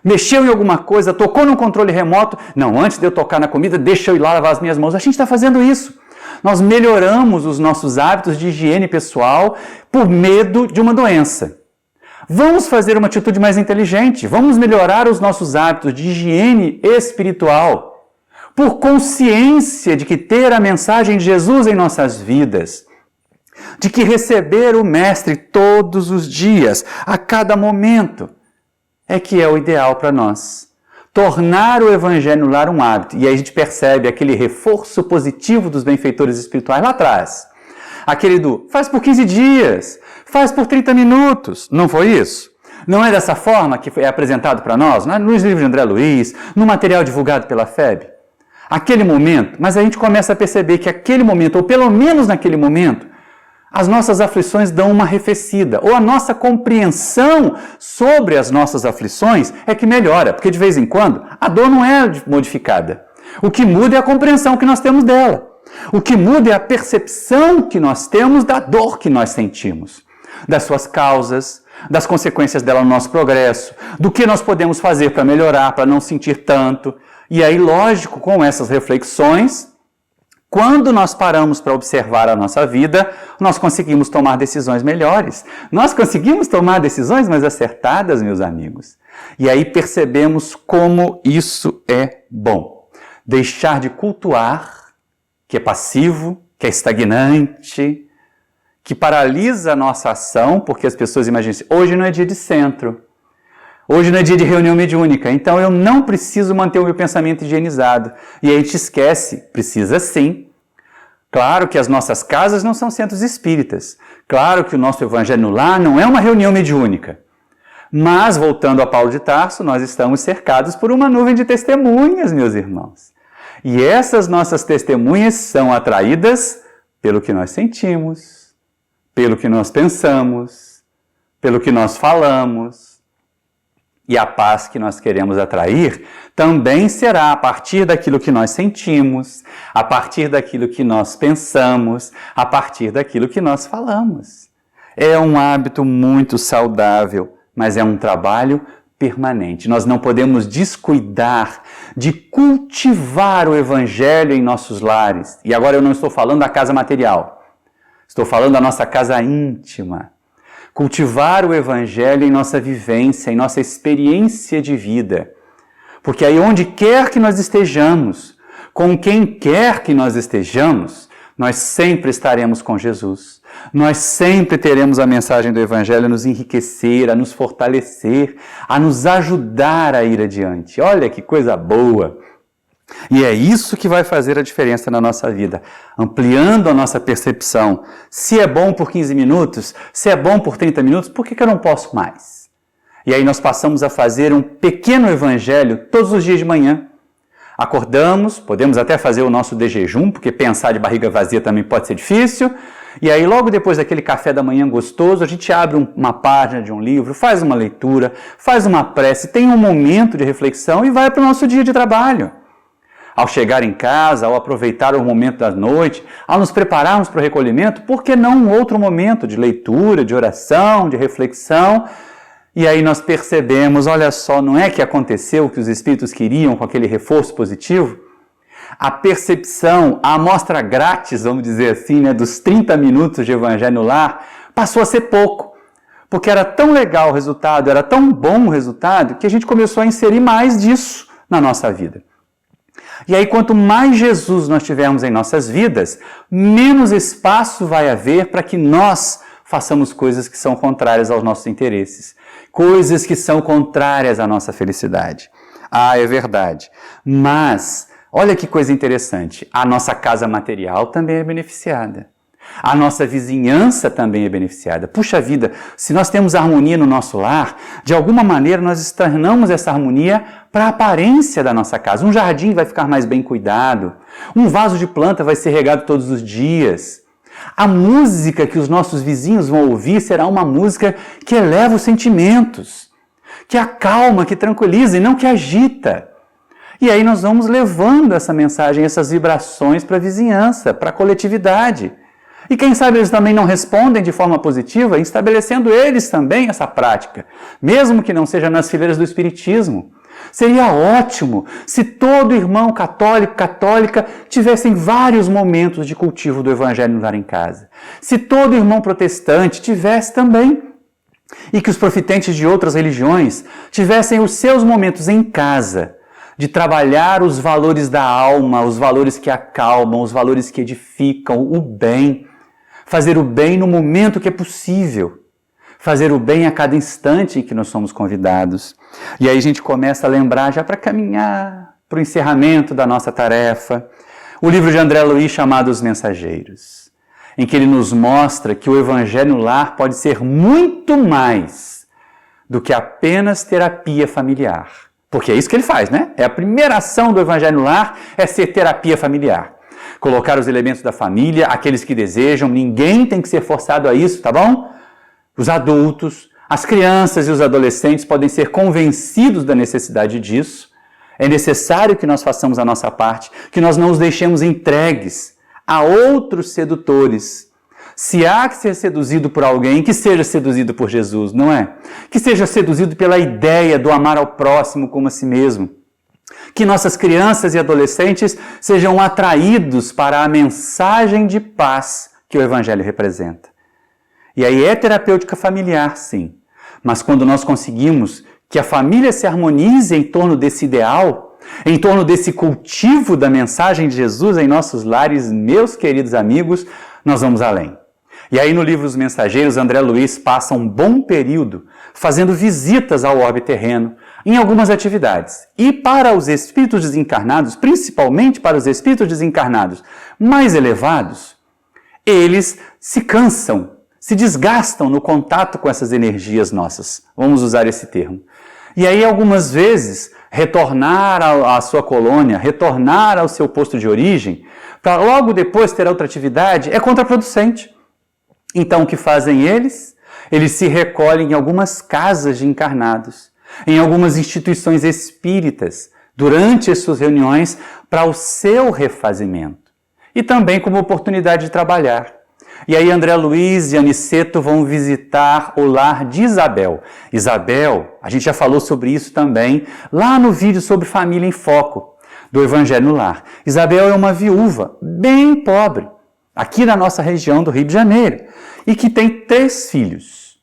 Mexeu em alguma coisa, tocou no controle remoto. Não, antes de eu tocar na comida, deixa eu ir lá lavar as minhas mãos. A gente está fazendo isso. Nós melhoramos os nossos hábitos de higiene pessoal por medo de uma doença. Vamos fazer uma atitude mais inteligente. Vamos melhorar os nossos hábitos de higiene espiritual por consciência de que ter a mensagem de Jesus em nossas vidas, de que receber o Mestre todos os dias, a cada momento, é que é o ideal para nós. Tornar o Evangelho no lar um hábito. E aí a gente percebe aquele reforço positivo dos benfeitores espirituais lá atrás. Aquele do, faz por 15 dias, faz por 30 minutos. Não foi isso? Não é dessa forma que é apresentado para nós, né? Nos livros de André Luiz, no material divulgado pela FEB? Aquele momento, mas a gente começa a perceber que aquele momento, ou pelo menos naquele momento, as nossas aflições dão uma arrefecida, ou a nossa compreensão sobre as nossas aflições é que melhora, porque de vez em quando a dor não é modificada. O que muda é a compreensão que nós temos dela. O que muda é a percepção que nós temos da dor que nós sentimos, das suas causas, das consequências dela no nosso progresso, do que nós podemos fazer para melhorar, para não sentir tanto. E aí, lógico, com essas reflexões, quando nós paramos para observar a nossa vida, nós conseguimos tomar decisões melhores. Nós conseguimos tomar decisões mais acertadas, meus amigos. E aí percebemos como isso é bom. Deixar de cultuar, que é passivo, que é estagnante, que paralisa a nossa ação, porque as pessoas imaginam assim, hoje não é dia de centro, hoje não é dia de reunião mediúnica, então eu não preciso manter o meu pensamento higienizado. E aí a gente esquece, precisa sim. Claro que as nossas casas não são centros espíritas. Claro que o nosso Evangelho no lar não é uma reunião mediúnica. Mas, voltando a Paulo de Tarso, nós estamos cercados por uma nuvem de testemunhas, meus irmãos. E essas nossas testemunhas são atraídas pelo que nós sentimos, pelo que nós pensamos, pelo que nós falamos. E a paz que nós queremos atrair também será a partir daquilo que nós sentimos, a partir daquilo que nós pensamos, a partir daquilo que nós falamos. É um hábito muito saudável, mas é um trabalho permanente. Nós não podemos descuidar de cultivar o Evangelho em nossos lares. E agora eu não estou falando da casa material, estou falando da nossa casa íntima. Cultivar o Evangelho em nossa vivência, em nossa experiência de vida. Porque aí onde quer que nós estejamos, com quem quer que nós estejamos, nós sempre estaremos com Jesus. Nós sempre teremos a mensagem do Evangelho a nos enriquecer, a nos fortalecer, a nos ajudar a ir adiante. Olha que coisa boa! E é isso que vai fazer a diferença na nossa vida, ampliando a nossa percepção. Se é bom por 15 minutos, se é bom por 30 minutos, por que eu não posso mais? E aí nós passamos a fazer um pequeno evangelho todos os dias de manhã. Acordamos, podemos até fazer o nosso de jejum, porque pensar de barriga vazia também pode ser difícil. E aí logo depois daquele café da manhã gostoso, a gente abre uma página de um livro, faz uma leitura, faz uma prece, tem um momento de reflexão e vai para o nosso dia de trabalho. Ao chegar em casa, ao aproveitar o momento da noite, ao nos prepararmos para o recolhimento, por que não um outro momento de leitura, de oração, de reflexão? E aí nós percebemos, olha só, não é que aconteceu o que os Espíritos queriam com aquele reforço positivo? A percepção, a amostra grátis, vamos dizer assim, né, dos 30 minutos de Evangelho no Lar, passou a ser pouco. Porque era tão legal o resultado, era tão bom o resultado, que a gente começou a inserir mais disso na nossa vida. E aí, quanto mais Jesus nós tivermos em nossas vidas, menos espaço vai haver para que nós façamos coisas que são contrárias aos nossos interesses, coisas que são contrárias à nossa felicidade. Ah, é verdade. Mas, olha que coisa interessante, a nossa casa material também é beneficiada. A nossa vizinhança também é beneficiada. Puxa vida, se nós temos harmonia no nosso lar, de alguma maneira nós externamos essa harmonia para a aparência da nossa casa. Um jardim vai ficar mais bem cuidado, um vaso de planta vai ser regado todos os dias. A música que os nossos vizinhos vão ouvir será uma música que eleva os sentimentos, que acalma, que tranquiliza e não que agita. E aí nós vamos levando essa mensagem, essas vibrações para a vizinhança, para a coletividade. E quem sabe eles também não respondem de forma positiva, estabelecendo eles também essa prática, mesmo que não seja nas fileiras do Espiritismo. Seria ótimo se todo irmão católico, católica, tivessem vários momentos de cultivo do Evangelho no lar em casa. Se todo irmão protestante tivesse também. E que os profitentes de outras religiões tivessem os seus momentos em casa, de trabalhar os valores da alma, os valores que acalmam, os valores que edificam, o bem. Fazer o bem no momento que é possível. Fazer o bem a cada instante em que nós somos convidados. E aí a gente começa a lembrar, já para caminhar para o encerramento da nossa tarefa, o livro de André Luiz chamado Os Mensageiros, em que ele nos mostra que o Evangelho no Lar pode ser muito mais do que apenas terapia familiar. Porque é isso que ele faz, né? É a primeira ação do Evangelho no Lar, é ser terapia familiar. Colocar os elementos da família, aqueles que desejam, ninguém tem que ser forçado a isso, tá bom? Os adultos, as crianças e os adolescentes podem ser convencidos da necessidade disso. É necessário que nós façamos a nossa parte, que nós não os deixemos entregues a outros sedutores. Se há que ser seduzido por alguém, que seja seduzido por Jesus, não é? Que seja seduzido pela ideia do amar ao próximo como a si mesmo. Que nossas crianças e adolescentes sejam atraídos para a mensagem de paz que o Evangelho representa. E aí é terapêutica familiar, sim. Mas quando nós conseguimos que a família se harmonize em torno desse ideal, em torno desse cultivo da mensagem de Jesus em nossos lares, meus queridos amigos, nós vamos além. E aí no livro Os Mensageiros, André Luiz passa um bom período fazendo visitas ao orbe terreno, em algumas atividades. E para os espíritos desencarnados, principalmente para os espíritos desencarnados mais elevados, eles se cansam, se desgastam no contato com essas energias nossas. Vamos usar esse termo. E aí, algumas vezes, retornar à sua colônia, retornar ao seu posto de origem, para logo depois ter outra atividade, é contraproducente. Então, o que fazem eles? Eles se recolhem em algumas casas de encarnados, em algumas instituições espíritas, durante as suas reuniões, para o seu refazimento. E também como oportunidade de trabalhar. E aí André Luiz e Aniceto vão visitar o lar de Isabel. Isabel, a gente já falou sobre isso também, lá no vídeo sobre Família em Foco, do Evangelho no Lar. Isabel é uma viúva bem pobre, aqui na nossa região do Rio de Janeiro, e que tem 3 filhos.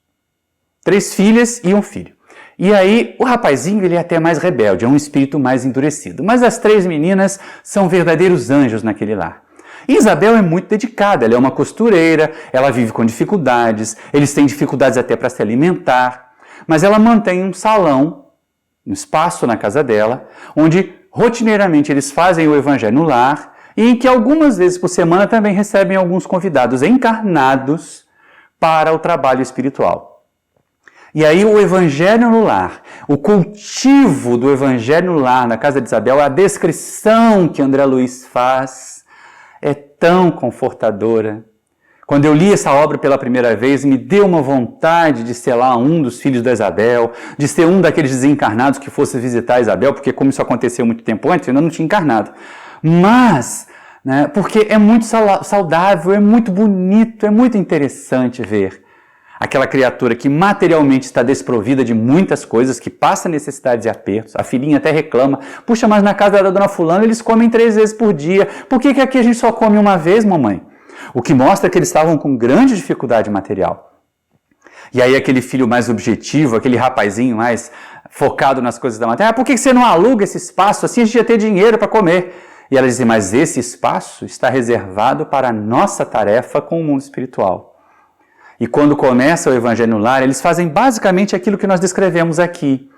3 filhas e um filho. E aí, o rapazinho, ele é até mais rebelde, é um espírito mais endurecido. Mas as 3 meninas são verdadeiros anjos naquele lar. E Isabel é muito dedicada, ela é uma costureira, ela vive com dificuldades, eles têm dificuldades até para se alimentar, mas ela mantém um salão, um espaço na casa dela, onde rotineiramente eles fazem o Evangelho no Lar, e em que algumas vezes por semana também recebem alguns convidados encarnados para o trabalho espiritual. E aí o Evangelho no Lar, o cultivo do Evangelho no Lar na casa de Isabel, a descrição que André Luiz faz, é tão confortadora. Quando eu li essa obra pela primeira vez, me deu uma vontade de ser lá um dos filhos da Isabel, de ser um daqueles desencarnados que fosse visitar a Isabel, porque como isso aconteceu muito tempo antes, eu ainda não tinha encarnado. Mas, né, porque é muito saudável, é muito bonito, é muito interessante ver aquela criatura que materialmente está desprovida de muitas coisas, que passa necessidades e apertos. A filhinha até reclama, puxa, mas na casa da dona fulana eles comem 3 vezes por dia. Por que aqui a gente só come uma vez, mamãe? O que mostra que eles estavam com grande dificuldade material. E aí aquele filho mais objetivo, aquele rapazinho mais focado nas coisas da matéria, por que você não aluga esse espaço? Assim a gente ia ter dinheiro para comer. E ela dizia, mas esse espaço está reservado para a nossa tarefa com o mundo espiritual. E quando começa o Evangelho no Lar, eles fazem basicamente aquilo que nós descrevemos aqui.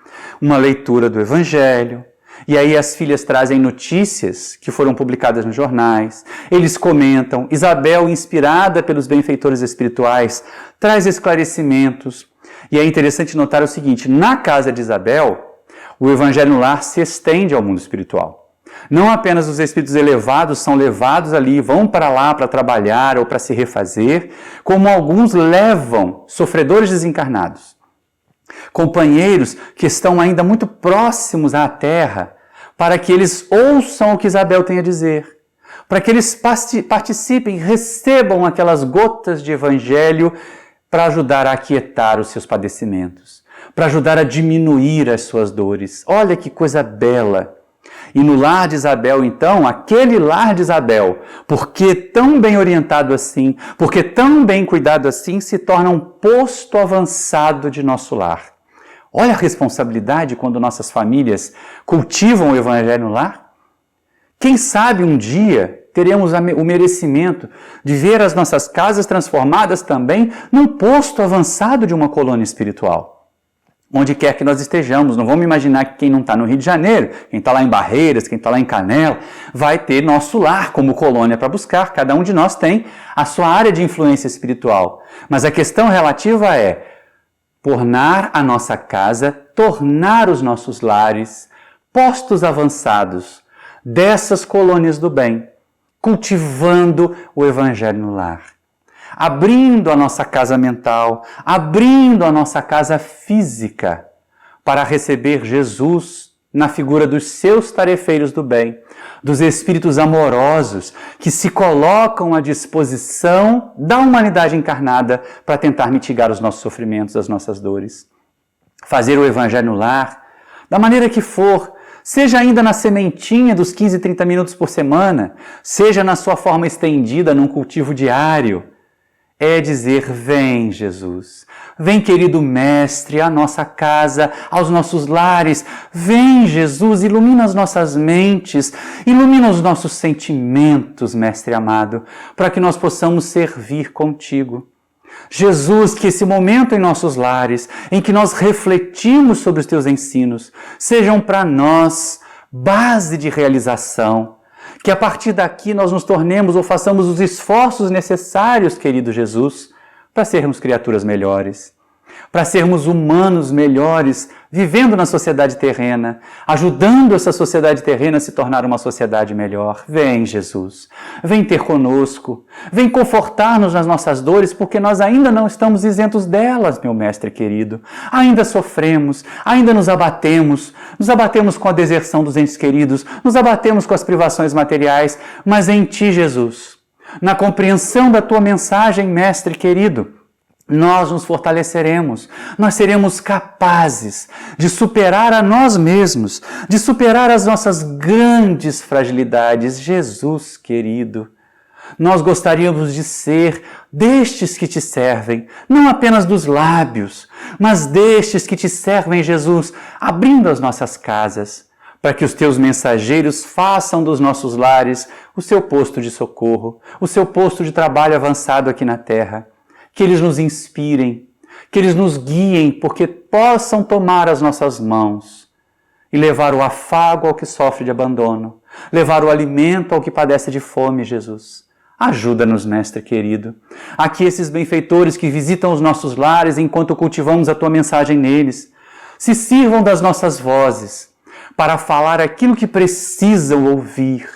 Uma leitura do Evangelho, e aí as filhas trazem notícias que foram publicadas nos jornais, eles comentam, Isabel, inspirada pelos benfeitores espirituais, traz esclarecimentos. E é interessante notar o seguinte, na casa de Isabel, o Evangelho no Lar se estende ao mundo espiritual. Não apenas os espíritos elevados são levados ali, vão para lá para trabalhar ou para se refazer, como alguns levam sofredores desencarnados, companheiros que estão ainda muito próximos à Terra, para que eles ouçam o que Isabel tem a dizer, para que eles participem, recebam aquelas gotas de Evangelho para ajudar a aquietar os seus padecimentos, para ajudar a diminuir as suas dores. Olha que coisa bela! E no lar de Isabel, então, aquele lar de Isabel, porque tão bem orientado assim, porque tão bem cuidado assim, se torna um posto avançado de nosso lar. Olha a responsabilidade quando nossas famílias cultivam o Evangelho no lar. Quem sabe um dia teremos o merecimento de ver as nossas casas transformadas também num posto avançado de uma colônia espiritual. Onde quer que nós estejamos, não vamos imaginar que quem não está no Rio de Janeiro, quem está lá em Barreiras, quem está lá em Canela, vai ter nosso lar como colônia para buscar. Cada um de nós tem a sua área de influência espiritual. Mas a questão relativa é tornar a nossa casa, tornar os nossos lares postos avançados dessas colônias do bem, cultivando o Evangelho no lar. Abrindo a nossa casa mental, abrindo a nossa casa física para receber Jesus na figura dos seus tarefeiros do bem, dos espíritos amorosos que se colocam à disposição da humanidade encarnada para tentar mitigar os nossos sofrimentos, as nossas dores. Fazer o Evangelho no lar, da maneira que for, seja ainda na sementinha dos 15, 30 minutos por semana, seja na sua forma estendida num cultivo diário, é dizer, vem Jesus, vem querido Mestre, à nossa casa, aos nossos lares, vem Jesus, ilumina as nossas mentes, ilumina os nossos sentimentos, Mestre amado, para que nós possamos servir contigo. Jesus, que esse momento em nossos lares, em que nós refletimos sobre os teus ensinos, sejam para nós base de realização, que a partir daqui nós nos tornemos ou façamos os esforços necessários, querido Jesus, para sermos criaturas melhores, para sermos humanos melhores, vivendo na sociedade terrena, ajudando essa sociedade terrena a se tornar uma sociedade melhor. Vem, Jesus, vem ter conosco, vem confortar-nos nas nossas dores, porque nós ainda não estamos isentos delas, meu Mestre querido. Ainda sofremos, ainda nos abatemos com a deserção dos entes queridos, nos abatemos com as privações materiais, mas em Ti, Jesus, na compreensão da Tua mensagem, Mestre querido, nós nos fortaleceremos, nós seremos capazes de superar a nós mesmos, de superar as nossas grandes fragilidades. Jesus querido, nós gostaríamos de ser destes que Te servem, não apenas dos lábios, mas destes que Te servem, Jesus, abrindo as nossas casas, para que os Teus mensageiros façam dos nossos lares o seu posto de socorro, o seu posto de trabalho avançado aqui na terra. Que eles nos inspirem, que eles nos guiem, porque possam tomar as nossas mãos e levar o afago ao que sofre de abandono, levar o alimento ao que padece de fome, Jesus. Ajuda-nos, Mestre querido. Aqui esses benfeitores que visitam os nossos lares enquanto cultivamos a Tua mensagem neles, se sirvam das nossas vozes para falar aquilo que precisam ouvir,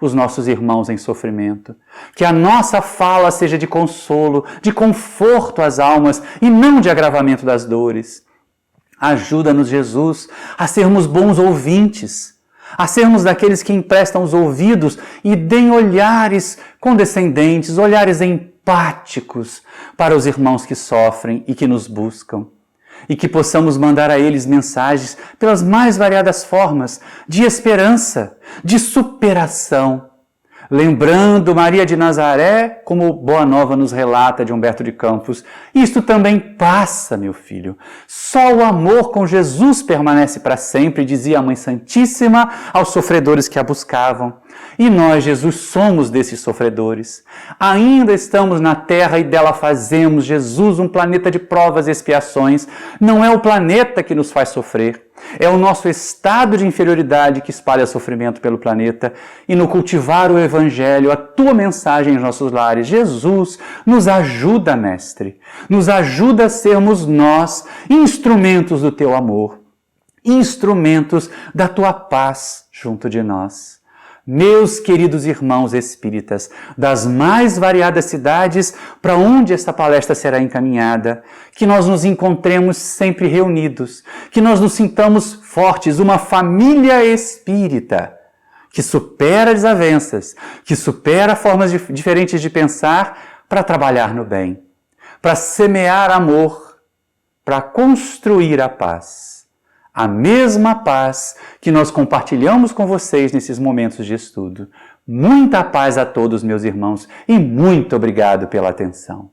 os nossos irmãos em sofrimento. Que a nossa fala seja de consolo, de conforto às almas e não de agravamento das dores. Ajuda-nos, Jesus, a sermos bons ouvintes, a sermos daqueles que emprestam os ouvidos e deem olhares condescendentes, olhares empáticos para os irmãos que sofrem e que nos buscam. E que possamos mandar a eles mensagens pelas mais variadas formas de esperança, de superação. Lembrando Maria de Nazaré, como Boa Nova nos relata de Humberto de Campos, isto também passa, meu filho. Só o amor com Jesus permanece para sempre, dizia a Mãe Santíssima aos sofredores que a buscavam. E nós, Jesus, somos desses sofredores. Ainda estamos na Terra e dela fazemos, Jesus, um planeta de provas e expiações. Não é o planeta que nos faz sofrer. É o nosso estado de inferioridade que espalha sofrimento pelo planeta. E no cultivar o Evangelho, a tua mensagem em nossos lares, Jesus, nos ajuda, Mestre. Nos ajuda a sermos nós instrumentos do teu amor, instrumentos da tua paz junto de nós. Meus queridos irmãos espíritas, das mais variadas cidades para onde esta palestra será encaminhada, que nós nos encontremos sempre reunidos, que nós nos sintamos fortes, uma família espírita, que supera desavenças, que supera formas diferentes de pensar para trabalhar no bem, para semear amor, para construir a paz. A mesma paz que nós compartilhamos com vocês nesses momentos de estudo. Muita paz a todos, meus irmãos, e muito obrigado pela atenção.